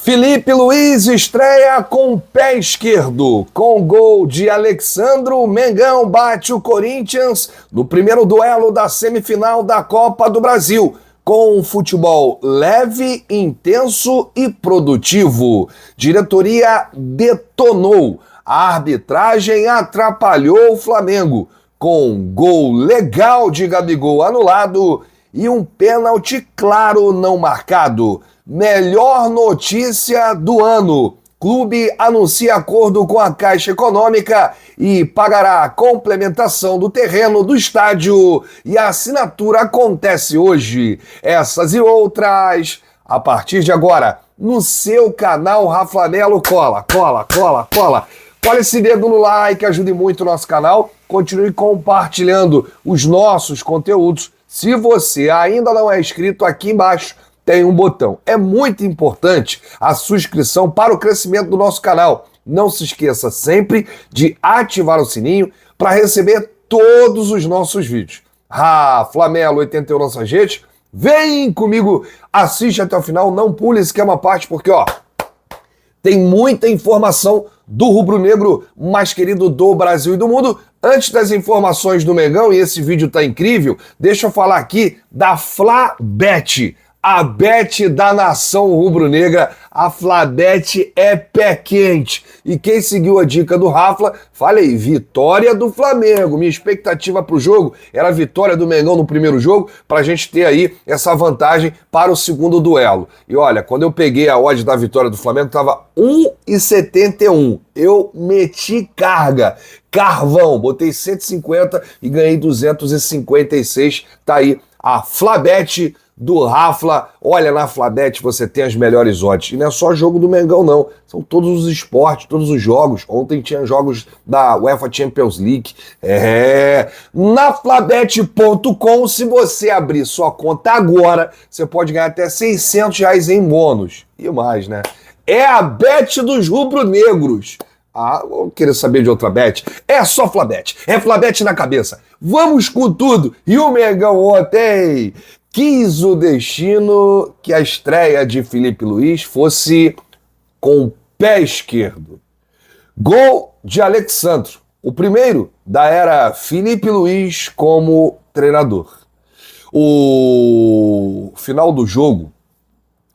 Filipe Luiz estreia com o pé esquerdo. Com gol de Alexandro, Mengão bate o Corinthians no primeiro duelo da semifinal da Copa do Brasil, com um futebol leve, intenso e produtivo. Diretoria detonou. A arbitragem atrapalhou o Flamengo, com um gol legal de Gabigol anulado e um pênalti claro não marcado. Melhor notícia do ano. Clube anuncia acordo com a Caixa Econômica e pagará a complementação do terreno do estádio. E a assinatura acontece hoje. Essas e outras, a partir de agora, no seu canal Raflanello. Cola. Cola esse dedo no like, ajude muito o nosso canal. Continue compartilhando os nossos conteúdos. Se você ainda não é inscrito, aqui embaixo tem um botão. É muito importante a sua inscrição para o crescimento do nosso canal. Não se esqueça sempre de ativar o sininho para receber todos os nossos vídeos. Raflanello 81 nossas redes. Vem comigo, assiste até o final, não pule esse que é uma parte, porque tem muita informação do rubro-negro mais querido do Brasil e do mundo. Antes das informações do Mengão, e esse vídeo tá incrível, deixa eu falar aqui da Flabet, a bet da nação rubro-negra. A Flabet é pé quente. E quem seguiu a dica do Rafla, falei, vitória do Flamengo. Minha expectativa pro jogo era a vitória do Mengão no primeiro jogo, pra gente ter aí essa vantagem para o segundo duelo. E olha, quando eu peguei a odd da vitória do Flamengo, tava 1,71. Eu meti carvão, botei 150 e ganhei 256. Tá aí a Flabet do Rafla. Olha, na Flabet você tem as melhores odds. E não é só jogo do Mengão, não. São todos os esportes, todos os jogos. Ontem tinha jogos da UEFA Champions League. Na Flabet.com, se você abrir sua conta agora, você pode ganhar até R$600 em bônus. E mais, né? É a bet dos rubro-negros. Vou querer saber de outra bet. É só Flabet. É Flabet na cabeça. Vamos com tudo. E o Mengão ontem quis o destino que a estreia de Filipe Luiz fosse com o pé esquerdo. Gol de Alexandro. O primeiro da era Filipe Luiz como treinador. O final do jogo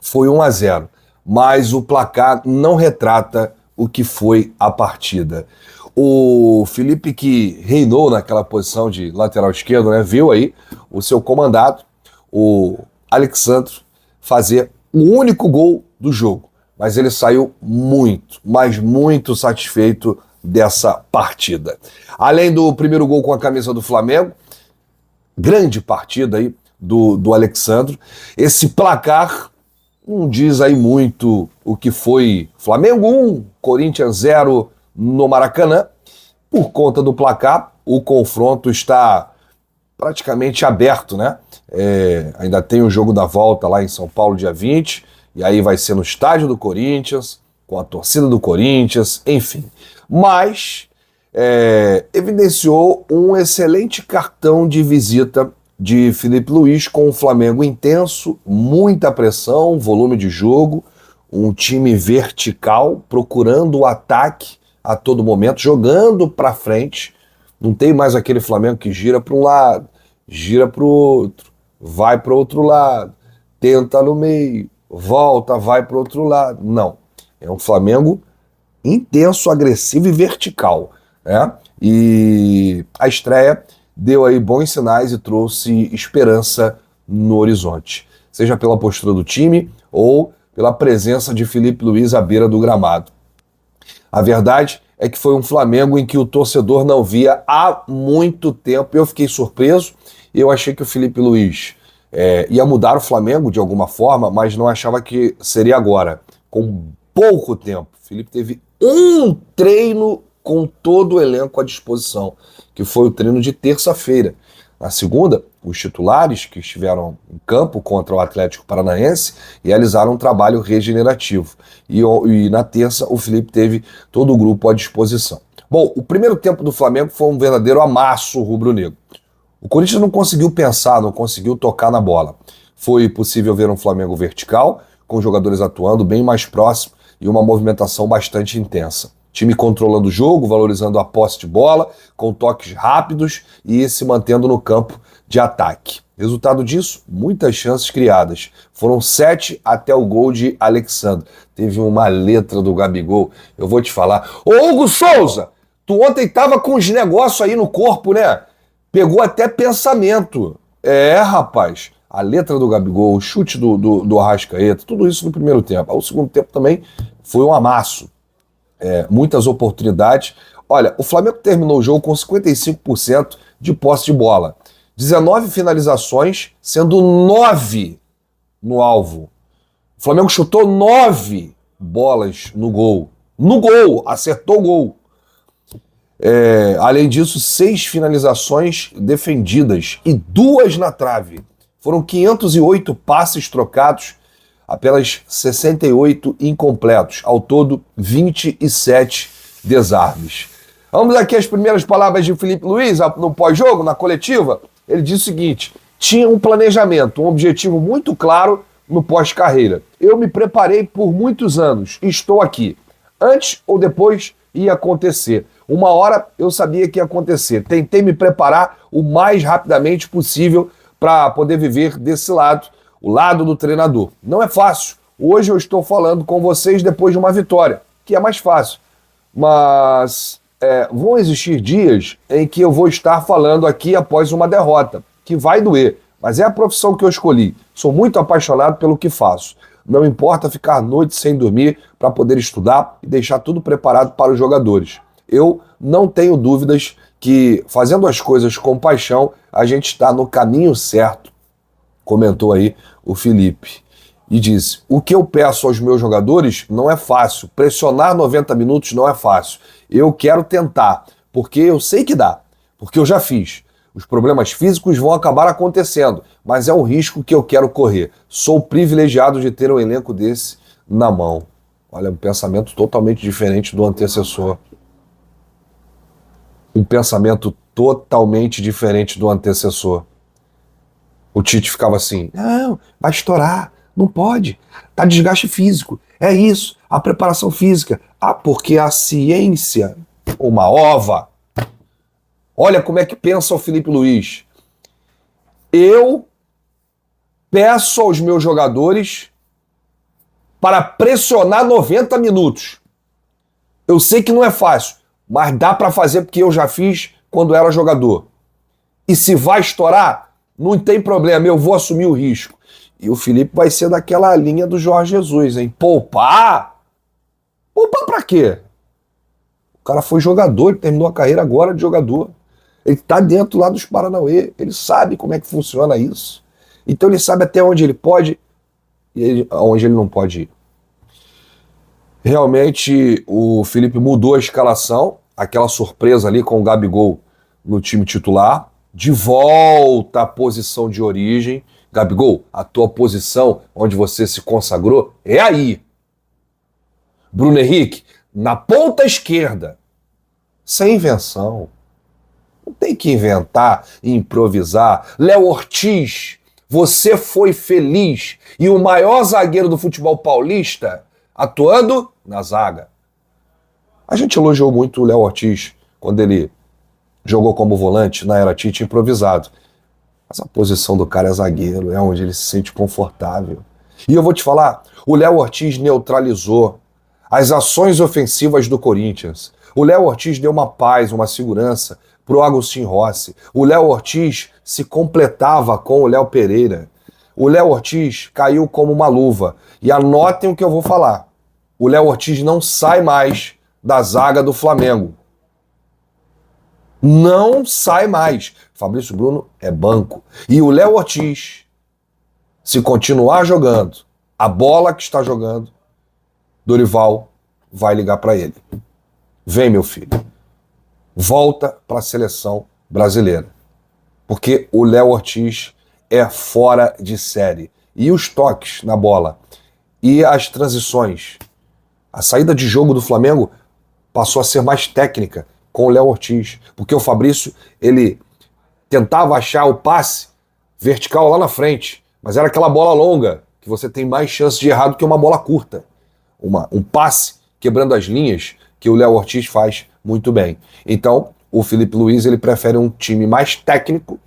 foi 1-0, mas o placar não retrata o que foi a partida. O Filipe, que reinou naquela posição de lateral esquerdo, né, viu aí o seu comandado, o Alexandro, fazer o único gol do jogo. Mas ele saiu muito, mas muito satisfeito dessa partida. Além do primeiro gol com a camisa do Flamengo, grande partida aí do Alexandro. Esse placar não diz aí muito o que foi Flamengo 1, Corinthians 0 no Maracanã. Por conta do placar, o confronto está praticamente aberto, né? Ainda tem o jogo da volta lá em São Paulo, dia 20, e aí vai ser no estádio do Corinthians, com a torcida do Corinthians, enfim. Mas evidenciou um excelente cartão de visita de Filipe Luiz com o Flamengo intenso, muita pressão, volume de jogo, um time vertical, procurando o ataque a todo momento, jogando para frente. Não tem mais aquele Flamengo que gira para um lado, gira para o outro, vai para o outro lado, tenta no meio, volta, vai para o outro lado. Não, é um Flamengo intenso, agressivo e vertical, né? E a estreia deu aí bons sinais e trouxe esperança no horizonte, seja pela postura do time ou pela presença de Filipe Luiz à beira do gramado. A verdade é que foi um Flamengo em que o torcedor não via há muito tempo. Eu fiquei surpreso, eu achei que o Filipe Luiz ia mudar o Flamengo de alguma forma, mas não achava que seria agora. Com pouco tempo, o Filipe teve um treino com todo o elenco à disposição, que foi o treino de terça-feira. Na segunda, os titulares que estiveram em campo contra o Atlético Paranaense realizaram um trabalho regenerativo. E na terça, o Filipe teve todo o grupo à disposição. Bom, o primeiro tempo do Flamengo foi um verdadeiro amasso rubro-negro. O Corinthians não conseguiu pensar, não conseguiu tocar na bola. Foi possível ver um Flamengo vertical, com jogadores atuando bem mais próximo e uma movimentação bastante intensa. Time controlando o jogo, valorizando a posse de bola, com toques rápidos e se mantendo no campo de ataque. Resultado disso, muitas chances criadas. Foram 7 até o gol de Alexandro. Teve uma letra do Gabigol, eu vou te falar. Ô Hugo Souza, tu ontem tava com os negócios aí no corpo, né? Pegou até pensamento. É, rapaz. A letra do Gabigol, o chute do Arrascaeta, tudo isso no primeiro tempo. O segundo tempo também foi um amasso. Muitas oportunidades. Olha, o Flamengo terminou o jogo com 55% de posse de bola. 19 finalizações, sendo 9 no alvo. O Flamengo chutou 9 bolas no gol. No gol, acertou o gol. Além disso, 6 finalizações defendidas e 2 na trave. Foram 508 passes trocados, apenas 68 incompletos. Ao todo, 27 desarmes. Vamos aqui às primeiras palavras de Felipe Luiz no pós-jogo, na coletiva. Ele disse o seguinte: tinha um planejamento, um objetivo muito claro no pós-carreira. Eu me preparei por muitos anos e estou aqui. Antes ou depois ia acontecer. Uma hora eu sabia que ia acontecer. Tentei me preparar o mais rapidamente possível para poder viver desse lado, o lado do treinador. Não é fácil. Hoje eu estou falando com vocês depois de uma vitória, que é mais fácil. Mas vão existir dias em que eu vou estar falando aqui após uma derrota, que vai doer, mas é a profissão que eu escolhi. Sou muito apaixonado pelo que faço. Não importa ficar noites sem dormir para poder estudar e deixar tudo preparado para os jogadores. Eu não tenho dúvidas que, fazendo as coisas com paixão, a gente está no caminho certo, comentou aí o Felipe. E disse: o que eu peço aos meus jogadores não é fácil. Pressionar 90 minutos não é fácil. Eu quero tentar, porque eu sei que dá, porque eu já fiz. Os problemas físicos vão acabar acontecendo, mas é um risco que eu quero correr. Sou privilegiado de ter um elenco desse na mão. Olha, um pensamento totalmente diferente do antecessor. Um pensamento totalmente diferente do antecessor. O Tite ficava assim: não, vai estourar, não pode, tá desgaste físico, é isso, a preparação física. Porque a ciência, uma ova. Olha como é que pensa o Felipe Luiz. Eu peço aos meus jogadores para pressionar 90 minutos. Eu sei que não é fácil, mas dá para fazer porque eu já fiz quando era jogador. E se vai estourar, não tem problema, eu vou assumir o risco. E o Felipe vai ser daquela linha do Jorge Jesus, hein? Poupar? Poupar pra quê? O cara foi jogador, ele terminou a carreira agora de jogador. Ele tá dentro lá dos Paranauê, ele sabe como é que funciona isso. Então ele sabe até onde ele pode e onde ele não pode ir. Realmente o Felipe mudou a escalação, aquela surpresa ali com o Gabigol no time titular, de volta à posição de origem. Gabigol, a tua posição onde você se consagrou é aí. Bruno Henrique, na ponta esquerda. Sem invenção. Não tem que inventar e improvisar. Léo Ortiz, você foi feliz e o maior zagueiro do futebol paulista atuando na zaga. A gente elogiou muito o Léo Ortiz quando ele jogou como volante na era Tite improvisado. Mas a posição do cara é zagueiro, é onde ele se sente confortável. E eu vou te falar, o Léo Ortiz neutralizou as ações ofensivas do Corinthians. O Léo Ortiz deu uma paz, uma segurança pro Agustin Rossi. O Léo Ortiz se completava com o Léo Pereira. O Léo Ortiz caiu como uma luva. E anotem o que eu vou falar. O Léo Ortiz não sai mais da zaga do Flamengo. Não sai mais. Fabrício Bruno é banco. E o Léo Ortiz, se continuar jogando a bola que está jogando, Dorival vai ligar para ele. Vem, meu filho. Volta para a seleção brasileira. Porque o Léo Ortiz é fora de série. E os toques na bola e as transições. A saída de jogo do Flamengo passou a ser mais técnica com o Léo Ortiz. Porque o Fabrício, ele tentava achar o passe vertical lá na frente. Mas era aquela bola longa que você tem mais chance de errar do que uma bola curta. Um passe quebrando as linhas que o Léo Ortiz faz muito bem. Então, o Filipe Luiz ele prefere um time mais técnico,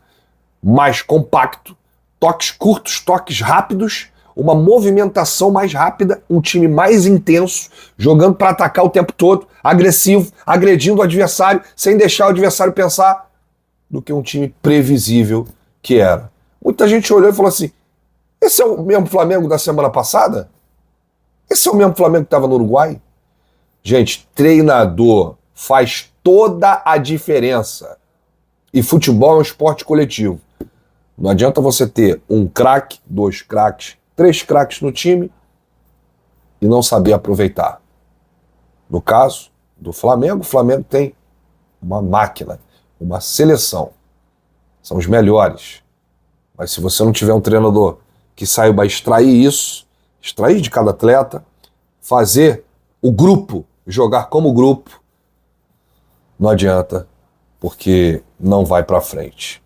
mais compacto, toques curtos, toques rápidos, uma movimentação mais rápida, um time mais intenso, jogando para atacar o tempo todo, agressivo, agredindo o adversário, sem deixar o adversário pensar, do que um time previsível que era. Muita gente olhou e falou assim, esse é o mesmo Flamengo da semana passada? Esse é o mesmo Flamengo que estava no Uruguai? Gente, treinador faz toda a diferença. E futebol é um esporte coletivo. Não adianta você ter um craque, 2 craques, 3 craques no time e não saber aproveitar. No caso do Flamengo, o Flamengo tem uma máquina, uma seleção. São os melhores. Mas se você não tiver um treinador que saiba extrair isso, extrair de cada atleta, fazer o grupo jogar como grupo, não adianta, porque não vai para frente.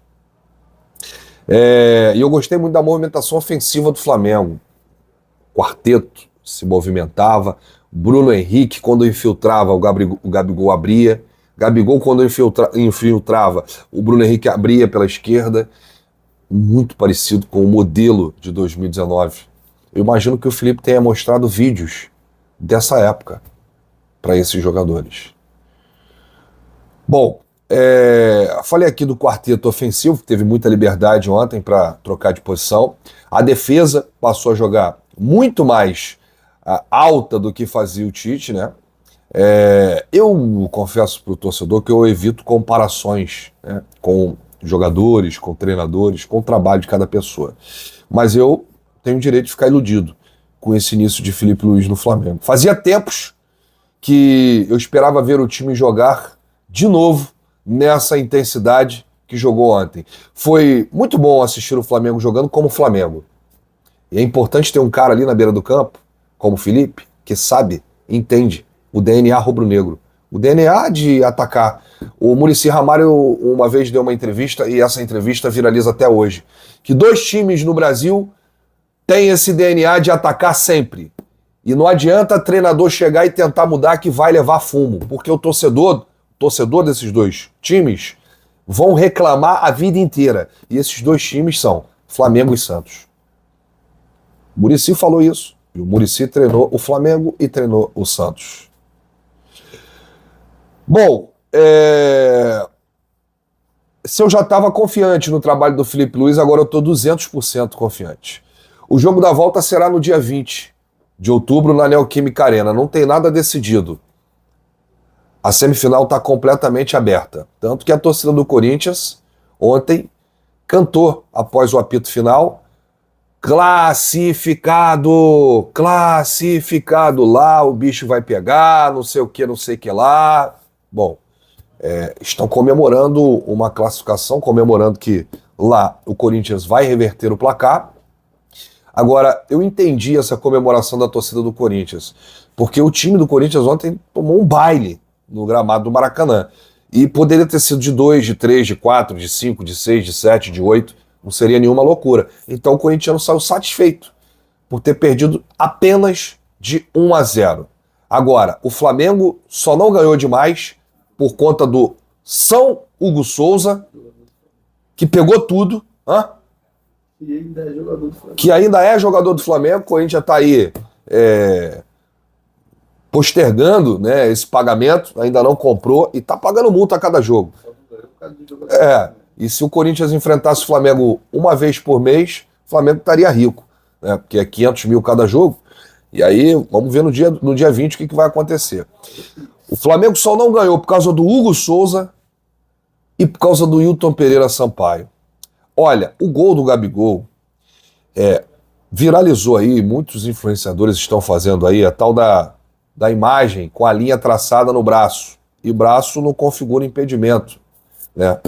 E eu gostei muito da movimentação ofensiva do Flamengo. O quarteto se movimentava. Bruno Henrique, quando infiltrava, o Gabigol abria. Gabigol, quando infiltrava, o Bruno Henrique abria pela esquerda. Muito parecido com o modelo de 2019. Eu imagino que o Felipe tenha mostrado vídeos dessa época para esses jogadores. Bom, falei aqui do quarteto ofensivo, que teve muita liberdade ontem para trocar de posição. A defesa passou a jogar muito mais alta do que fazia o Tite, né? Eu confesso para o torcedor que eu evito comparações, né, com jogadores, com treinadores, com o trabalho de cada pessoa. Mas eu tenho o direito de ficar iludido com esse início de Filipe Luiz no Flamengo. Fazia tempos que eu esperava ver o time jogar de novo nessa intensidade que jogou ontem. Foi muito bom assistir o Flamengo jogando como Flamengo. E é importante ter um cara ali na beira do campo, como o Felipe, que sabe, entende o DNA rubro-negro. O DNA de atacar. O Muricy Ramalho uma vez deu uma entrevista, e essa entrevista viraliza até hoje, que 2 times no Brasil têm esse DNA de atacar sempre. E não adianta treinador chegar e tentar mudar que vai levar fumo, porque o torcedor desses 2 times vão reclamar a vida inteira. E esses 2 times são Flamengo e Santos. O Muricy falou isso. E o Muricy treinou o Flamengo e treinou o Santos. Bom, se eu já estava confiante no trabalho do Filipe Luiz, agora eu estou 200% confiante. O jogo da volta será no dia 20 de outubro na Neoquímica Arena. Não tem nada decidido. A semifinal está completamente aberta. Tanto que a torcida do Corinthians ontem cantou após o apito final: classificado, classificado, lá o bicho vai pegar, não sei o que, não sei o que lá. Bom, estão comemorando uma classificação, comemorando que lá o Corinthians vai reverter o placar. Agora, eu entendi essa comemoração da torcida do Corinthians, porque o time do Corinthians ontem tomou um baile no gramado do Maracanã. E poderia ter sido de 2, de 3, de 4, de 5, de 6, de 7, de 8, não seria nenhuma loucura. Então o corintiano saiu satisfeito por ter perdido apenas de 1-0. Agora, o Flamengo só não ganhou demais por conta do São Hugo Souza, que pegou tudo, que ainda é jogador do Flamengo. O Corinthians já está aí postergando, né, esse pagamento, ainda não comprou e está pagando multa a cada jogo. E se o Corinthians enfrentasse o Flamengo uma vez por mês, o Flamengo estaria rico, né, porque é 500 mil cada jogo. E aí, vamos ver no dia 20 o que vai acontecer. O Flamengo só não ganhou por causa do Hugo Souza e por causa do Hilton Pereira Sampaio. Olha, o gol do Gabigol viralizou aí, muitos influenciadores estão fazendo aí a tal da imagem com a linha traçada no braço. E o braço não configura impedimento, né?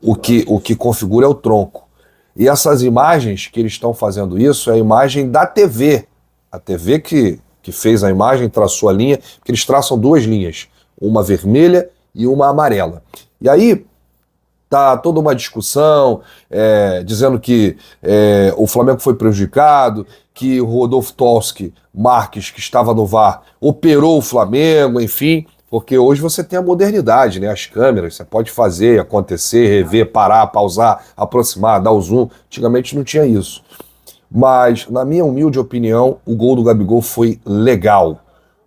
O que configura é o tronco. E essas imagens que eles estão fazendo isso é a imagem da TV. A TV que fez a imagem, traçou a linha, porque eles traçam 2 linhas, uma vermelha e uma amarela. E aí, Tá toda uma discussão, dizendo que o Flamengo foi prejudicado, que o Rodolfo Tolsky Marques, que estava no VAR, operou o Flamengo, enfim, porque hoje você tem a modernidade, né? As câmeras, você pode fazer, acontecer, rever, parar, pausar, aproximar, dar o zoom. Antigamente não tinha isso. Mas, na minha humilde opinião, o gol do Gabigol foi legal.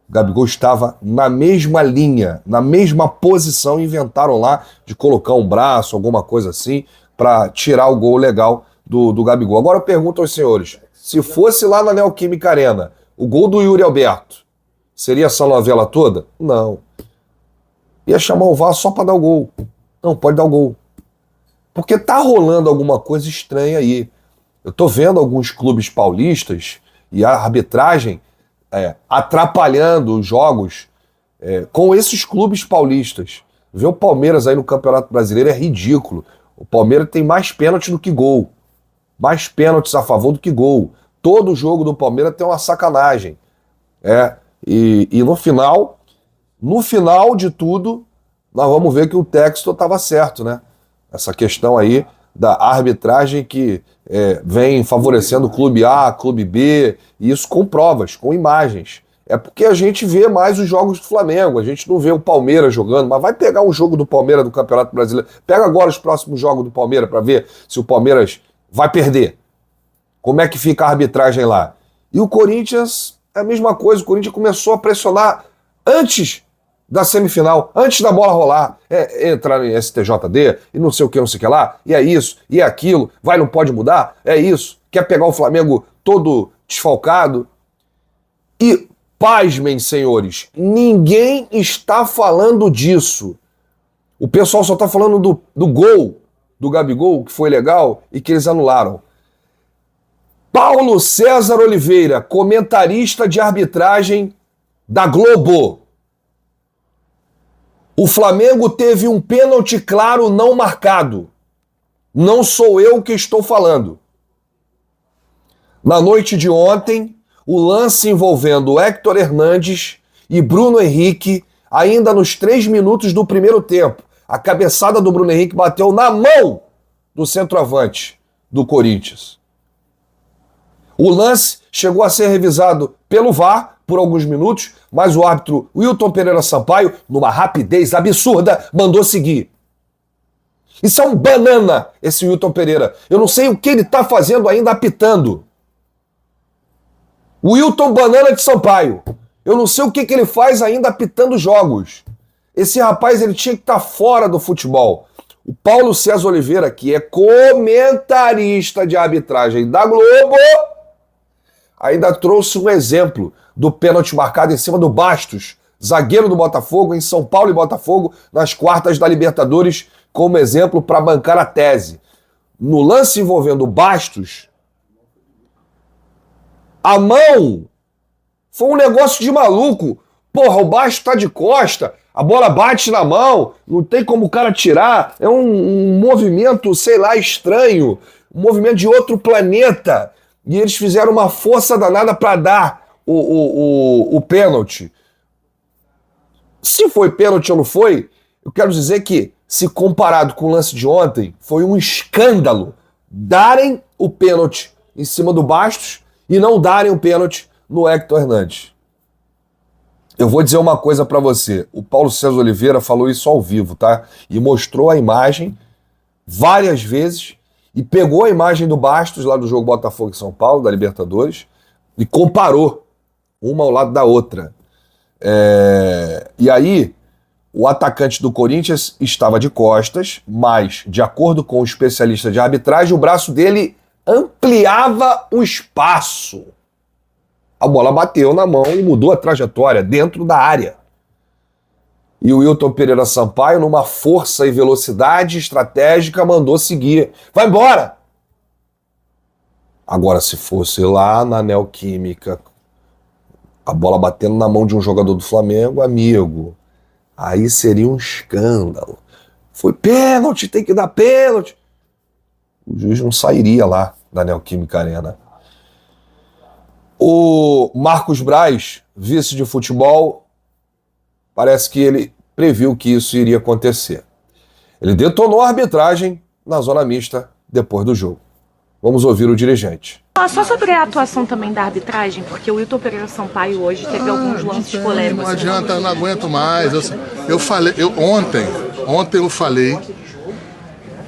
O Gabigol estava na mesma linha, na mesma posição, inventaram lá de colocar um braço, alguma coisa assim, para tirar o gol legal do Gabigol. Agora eu pergunto aos senhores, se fosse lá na Neoquímica Arena, o gol do Yuri Alberto, seria essa novela toda? Não. Ia chamar o VAR só para dar o gol. Não, pode dar o gol. Porque tá rolando alguma coisa estranha aí. Eu tô vendo alguns clubes paulistas e a arbitragem atrapalhando os jogos com esses clubes paulistas. Ver o Palmeiras aí no Campeonato Brasileiro é ridículo. O Palmeiras tem mais pênaltis do que gol. Mais pênaltis a favor do que gol. Todo jogo do Palmeiras tem uma sacanagem. E no final de tudo, nós vamos ver que o Textor estava certo, né? Essa questão aí da arbitragem que vem favorecendo o clube A, clube B, e isso com provas, com imagens. É porque a gente vê mais os jogos do Flamengo, a gente não vê o Palmeiras jogando, mas vai pegar um jogo do Palmeiras do Campeonato Brasileiro, pega agora os próximos jogos do Palmeiras para ver se o Palmeiras vai perder. Como é que fica a arbitragem lá? E o Corinthians, é a mesma coisa, o Corinthians começou a pressionar antes da semifinal, antes da bola rolar, entrar em STJD e não sei o que lá, e é isso, e é aquilo, não pode mudar, é isso, quer pegar o Flamengo todo desfalcado. E, pasmem, senhores, ninguém está falando disso. O pessoal só está falando do gol do Gabigol, que foi legal e que eles anularam. Paulo César Oliveira, comentarista de arbitragem da Globo. O Flamengo teve um pênalti claro não marcado. Não sou eu que estou falando. Na noite de ontem, o lance envolvendo Héctor Hernandes e Bruno Henrique, ainda nos 3 minutos do primeiro tempo. A cabeçada do Bruno Henrique bateu na mão do centroavante do Corinthians. O lance chegou a ser revisado pelo VAR por alguns minutos, mas o árbitro Wilton Pereira Sampaio, numa rapidez absurda, mandou seguir. Isso é um banana, esse Wilton Pereira. Eu não sei o que ele está fazendo ainda apitando. O Wilton Banana de Sampaio. Eu não sei o que ele faz ainda apitando jogos. Esse rapaz ele tinha que estar fora do futebol. O Paulo César Oliveira, que é comentarista de arbitragem da Globo, ainda trouxe um exemplo do pênalti marcado em cima do Bastos, zagueiro do Botafogo, em São Paulo e Botafogo, nas quartas da Libertadores, como exemplo para bancar a tese. No lance envolvendo o Bastos, a mão foi um negócio de maluco. Porra, o Bastos tá de costa, a bola bate na mão, não tem como o cara tirar, é um movimento, sei lá, estranho, um movimento de outro planeta. E eles fizeram uma força danada para dar o pênalti. Se foi pênalti ou não foi, eu quero dizer que, se comparado com o lance de ontem, foi um escândalo darem o pênalti em cima do Bastos e não darem o pênalti no Héctor Hernandes. Eu vou dizer uma coisa para você. O Paulo César Oliveira falou isso ao vivo, tá? E mostrou a imagem várias vezes e pegou a imagem do Bastos lá do jogo Botafogo e São Paulo, da Libertadores, e comparou uma ao lado da outra. E aí, o atacante do Corinthians estava de costas, mas, de acordo com o especialista de arbitragem, o braço dele ampliava o espaço. A bola bateu na mão e mudou a trajetória dentro da área. E o Wilton Pereira Sampaio, numa força e velocidade estratégica, mandou seguir. Vai embora! Agora, se fosse lá na Neoquímica, a bola batendo na mão de um jogador do Flamengo, amigo, aí seria um escândalo. Foi pênalti, tem que dar pênalti. O juiz não sairia lá da Neoquímica Arena. O Marcos Braz, vice de futebol, parece que ele previu que isso iria acontecer. Ele detonou a arbitragem na zona mista depois do jogo. Vamos ouvir o dirigente. Só sobre a atuação também da arbitragem, porque o Wilton Pereira Sampaio hoje teve alguns lances polêmicos. Não adianta, eu não aguento mais. Ontem eu falei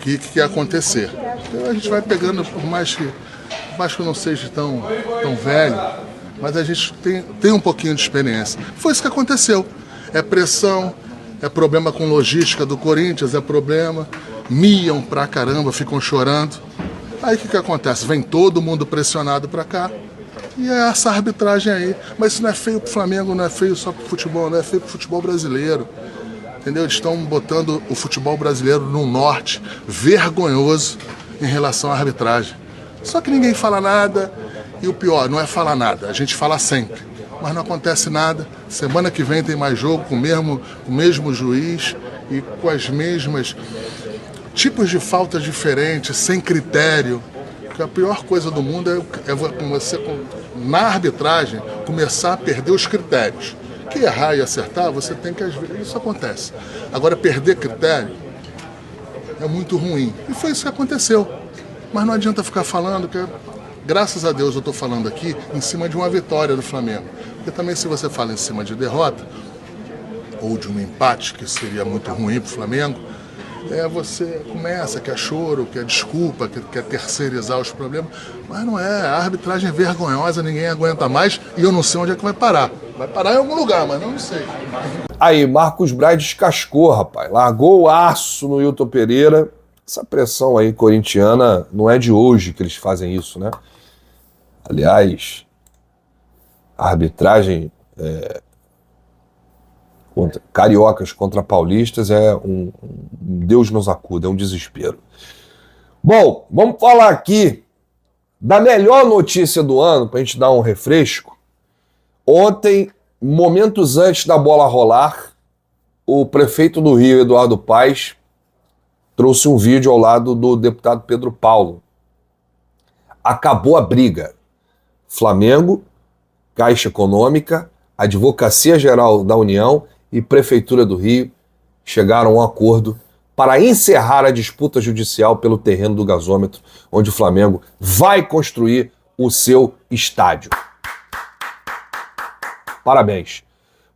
que ia acontecer. Então a gente vai pegando, por mais que eu não seja tão velho, mas a gente tem um pouquinho de experiência. Foi isso que aconteceu. É pressão, é problema com logística do Corinthians, é problema. Miam pra caramba, ficam chorando. Aí o que acontece? Vem todo mundo pressionado pra cá e é essa arbitragem aí. Mas isso não é feio pro Flamengo, não é feio só pro futebol, não é feio pro futebol brasileiro. Entendeu? Eles estão botando o futebol brasileiro num norte vergonhoso em relação à arbitragem. Só que ninguém fala nada e o pior, não é falar nada, a gente fala sempre. Mas não acontece nada. Semana que vem tem mais jogo com o mesmo juiz e com as mesmas tipos de faltas diferentes, sem critério. Porque a pior coisa do mundo é você, na arbitragem, começar a perder os critérios. Que errar e acertar, você tem que... Isso acontece. Agora, perder critério é muito ruim. E foi isso que aconteceu. Mas não adianta ficar falando que, graças a Deus, eu estou falando aqui em cima de uma vitória do Flamengo. Porque também se você fala em cima de derrota, ou de um empate, que seria muito ruim para o Flamengo, você começa, quer choro, quer desculpa, quer terceirizar os problemas, mas não é, a arbitragem é vergonhosa, ninguém aguenta mais e eu não sei onde é que vai parar. Vai parar em algum lugar, mas eu não sei. Aí, Marcos Braz descascou, rapaz, largou o aço no Wilton Pereira. Essa pressão aí corintiana não é de hoje que eles fazem isso, né? Aliás, a arbitragem cariocas contra paulistas é um Deus nos acuda, é um desespero. Bom, vamos falar aqui da melhor notícia do ano, para a gente dar um refresco. Ontem, momentos antes da bola rolar, o prefeito do Rio, Eduardo Paes, trouxe um vídeo ao lado do deputado Pedro Paulo. Acabou a briga. Flamengo, Caixa Econômica, Advocacia Geral da União e Prefeitura do Rio chegaram a um acordo para encerrar a disputa judicial pelo terreno do gasômetro, onde o Flamengo vai construir o seu estádio. Parabéns.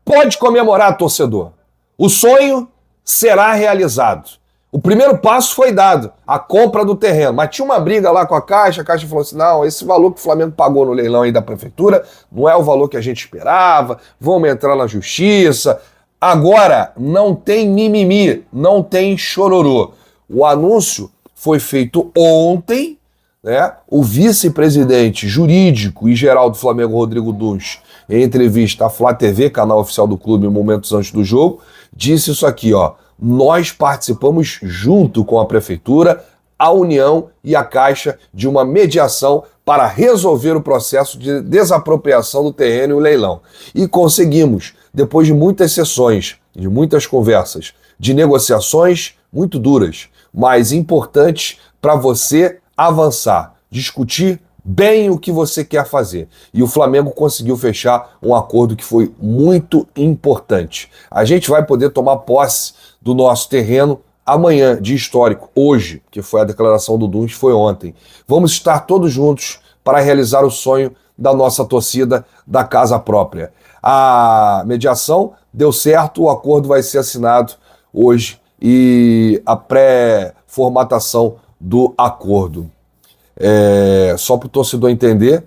Pode comemorar, torcedor. O sonho será realizado. O primeiro passo foi dado, a compra do terreno, mas tinha uma briga lá com a Caixa falou assim, não, esse valor que o Flamengo pagou no leilão aí da Prefeitura não é o valor que a gente esperava, vamos entrar na Justiça. Agora, não tem mimimi, não tem chororô. O anúncio foi feito ontem, né? O vice-presidente jurídico e geral do Flamengo, Rodrigo Dunch, em entrevista à Flá TV, canal oficial do clube, momentos antes do jogo, disse isso aqui, ó. Nós participamos junto com a Prefeitura, a União e a Caixa de uma mediação para resolver o processo de desapropriação do terreno e o leilão. E conseguimos, depois de muitas sessões, de muitas conversas, de negociações muito duras, mas importantes para você avançar, discutir bem o que você quer fazer. E o Flamengo conseguiu fechar um acordo que foi muito importante. A gente vai poder tomar posse do nosso terreno amanhã, dia histórico, hoje, que foi a declaração do Dunch, foi ontem. Vamos estar todos juntos para realizar o sonho da nossa torcida da casa própria. A mediação deu certo, o acordo vai ser assinado hoje e a pré-formatação do acordo. Só para o torcedor entender,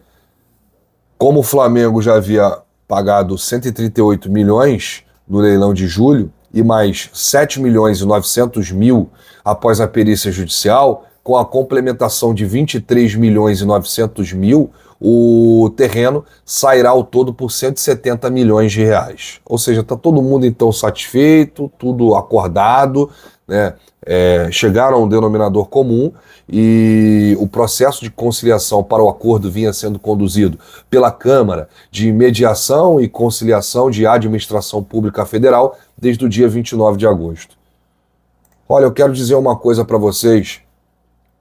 como o Flamengo já havia pagado 138 milhões no leilão de julho e mais 7 milhões e 900 mil após a perícia judicial, com a complementação de 23 milhões e 900 mil, o terreno sairá ao todo por 170 milhões de reais. Ou seja, está todo mundo então satisfeito, tudo acordado, né? Chegaram a um denominador comum e o processo de conciliação para o acordo vinha sendo conduzido pela Câmara de Mediação e Conciliação de Administração Pública Federal desde o dia 29 de agosto. Olha, eu quero dizer uma coisa para vocês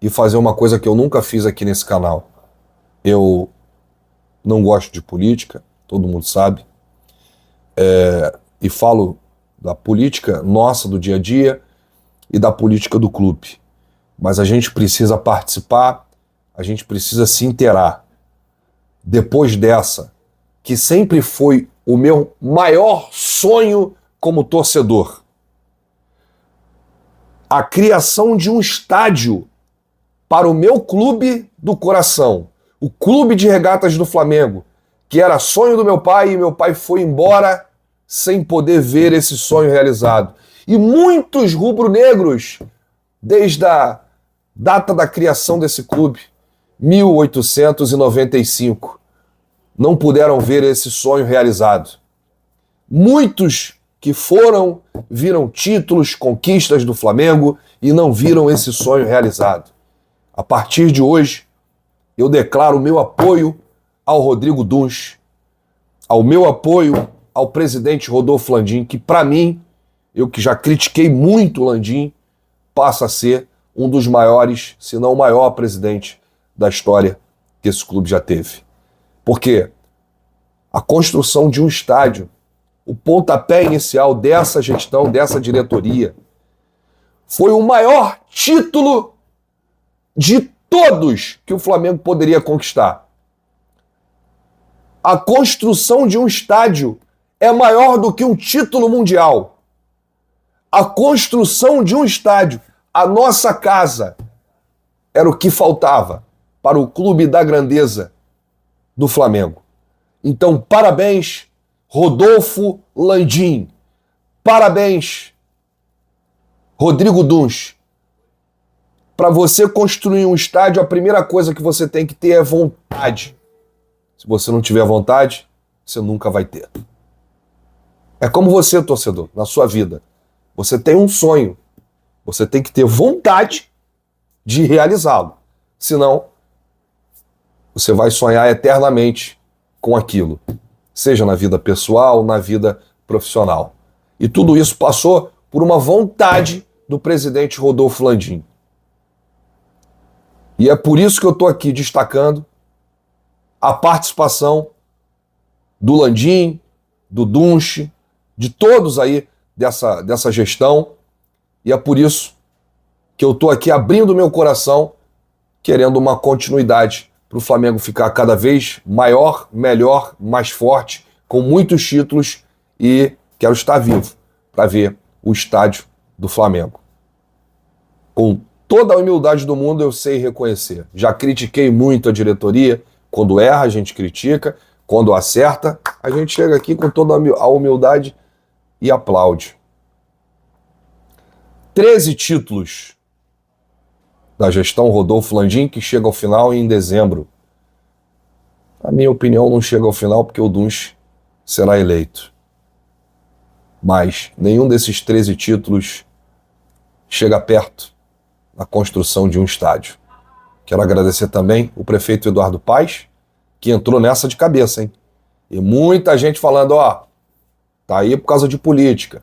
e fazer uma coisa que eu nunca fiz aqui nesse canal. Eu não gosto de política, todo mundo sabe, e falo da política nossa do dia a dia, e da política do clube. Mas a gente precisa participar, a gente precisa se inteirar. Depois dessa, que sempre foi o meu maior sonho como torcedor, a criação de um estádio para o meu clube do coração, o Clube de Regatas do Flamengo, que era sonho do meu pai, e meu pai foi embora sem poder ver esse sonho realizado. E muitos rubro-negros, desde a data da criação desse clube, 1895, não puderam ver esse sonho realizado. Muitos que foram, viram títulos, conquistas do Flamengo e não viram esse sonho realizado. A partir de hoje, eu declaro o meu apoio ao Rodrigo Dunsch, ao meu apoio ao presidente Rodolfo Landim, que para mim, eu que já critiquei muito o Landim, passa a ser um dos maiores, se não o maior presidente da história que esse clube já teve. Porque a construção de um estádio, o pontapé inicial dessa gestão, dessa diretoria, foi o maior título de todos que o Flamengo poderia conquistar. A construção de um estádio é maior do que um título mundial. A construção de um estádio, a nossa casa, era o que faltava para o clube da grandeza do Flamengo. Então, parabéns, Rodolfo Landim. Parabéns, Rodrigo Dunsch. Para você construir um estádio, a primeira coisa que você tem que ter é vontade. Se você não tiver vontade, você nunca vai ter. É como você, torcedor, na sua vida. Você tem um sonho. Você tem que ter vontade de realizá-lo. Senão, você vai sonhar eternamente com aquilo. Seja na vida pessoal, na vida profissional. E tudo isso passou por uma vontade do presidente Rodolfo Landim. E é por isso que eu estou aqui destacando a participação do Landim, do Dunsch, de todos aí dessa gestão. E é por isso que eu estou aqui abrindo meu coração, querendo uma continuidade para o Flamengo ficar cada vez maior, melhor, mais forte, com muitos títulos, e quero estar vivo para ver o estádio do Flamengo. Com toda a humildade do mundo, eu sei reconhecer. Já critiquei muito a diretoria. Quando erra, a gente critica. Quando acerta, a gente chega aqui com toda a humildade e aplaude. 13 títulos da gestão Rodolfo Landim, que chega ao final em dezembro. Na minha opinião, não chega ao final porque o Dunsch será eleito. Mas nenhum desses 13 títulos chega perto na construção de um estádio. Quero agradecer também o prefeito Eduardo Paes, que entrou nessa de cabeça, hein? E muita gente falando, ó, tá aí por causa de política,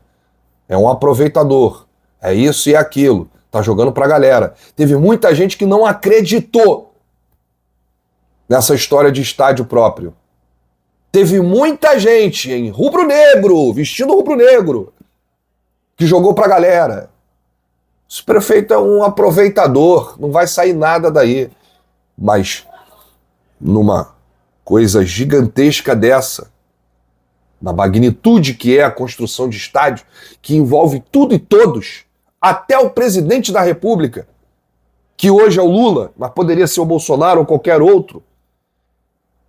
é um aproveitador, é isso e aquilo, tá jogando pra galera. Teve muita gente que não acreditou nessa história de estádio próprio. Teve muita gente em rubro-negro, vestido rubro-negro, que jogou pra galera. Esse prefeito é um aproveitador, não vai sair nada daí. Mas numa coisa gigantesca dessa, na magnitude que é a construção de estádio, que envolve tudo e todos, até o presidente da República, que hoje é o Lula, mas poderia ser o Bolsonaro ou qualquer outro,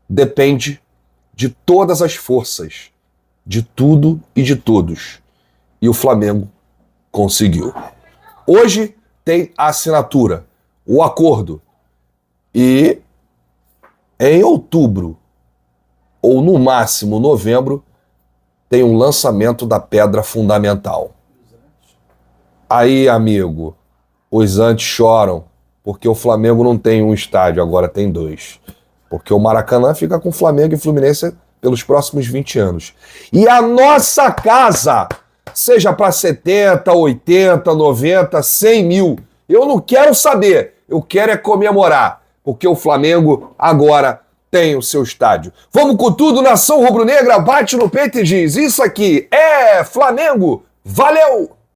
depende de todas as forças, de tudo e de todos. E o Flamengo conseguiu. Hoje tem a assinatura, o acordo. E em outubro, ou no máximo novembro, tem um lançamento da pedra fundamental. Aí, amigo, os antes choram, porque o Flamengo não tem um estádio, agora tem dois. Porque o Maracanã fica com Flamengo e Fluminense pelos próximos 20 anos. E a nossa casa, seja para 70, 80, 90, 100 mil, eu não quero saber, eu quero é comemorar, porque o Flamengo agora tem o seu estádio. Vamos com tudo, nação rubro-negra, bate no peito e diz, isso aqui é Flamengo, valeu!